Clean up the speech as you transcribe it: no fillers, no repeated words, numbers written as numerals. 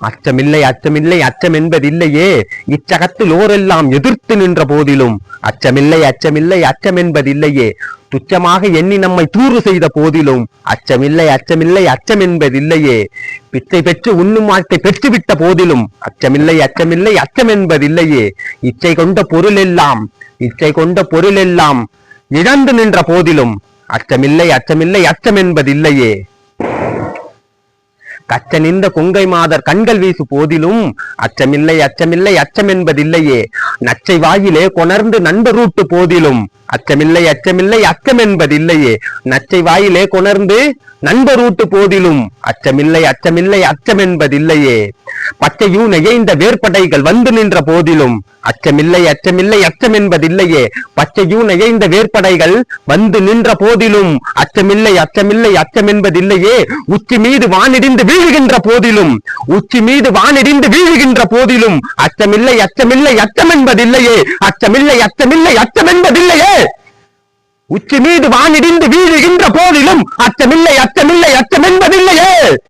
அச்சமில்லை அச்சமில்லை அச்சம் என்பதில்லையே. இச்சகத்தில் ஓரெல்லாம் எதிர்த்து நின்ற போதிலும் அச்சமில்லை அச்சமில்லை அச்சம் என்பதில்லையே. துச்சமாக எண்ணி நம்மை தூறு செய்த போதிலும் அச்சமில்லை அச்சமில்லை அச்சம் என்பதில்லையே. பிச்சை பெற்று உண்ணும் வாழ்க்கை பெற்றுவிட்ட போதிலும் அச்சமில்லை அச்சமில்லை அச்சம் என்பதில்லையே. இச்சை கொண்ட பொருள் எல்லாம் இழந்து நின்ற போதிலும் அச்சமில்லை அச்சமில்லை அச்சம் என்பதில்லையே. கச்ச நின்ற கொங்கை மாதர் கண்கள் வீசு போதிலும் அச்சமில்லை அச்சமில்லை அச்சம் என்பதில்லையே. நச்சை வாயிலே கொணர்ந்து நண்பரூட்டு போதிலும் அச்சமில்லை அச்சமில்லை அச்சம் என்பதில்லையே. நச்சை வாயிலே கொணர்ந்து நண்பரூட்டு போதிலும் அச்சமில்லை அச்சமில்லை அச்சம் என்பதில்லையே. பச்சையூன் இயைந்த வேற்படைகள் வந்து நின்ற போதிலும் அச்சமில்லை அச்சமில்லை அச்சம் என்பதில்லையே. பச்சையூன் இயைந்த வேற்படைகள் வந்து நின்ற போதிலும் அச்சமில்லை அச்சமில்லை அச்சம் என்பதில்லையே. உச்சி மீது வானிடிந்து வீழுகின்ற போதிலும் அச்சமில்லை அச்சமில்லை அச்சம் என்பதில்லையே. அச்சமில்லை அச்சமில்லை அச்சம் என்பதில்லையே. உச்சி மீது வானிடிந்து வீழுகின்ற போதிலும் அச்சமில்லை அச்சமில்லை அச்சம் என்பதில்லையே.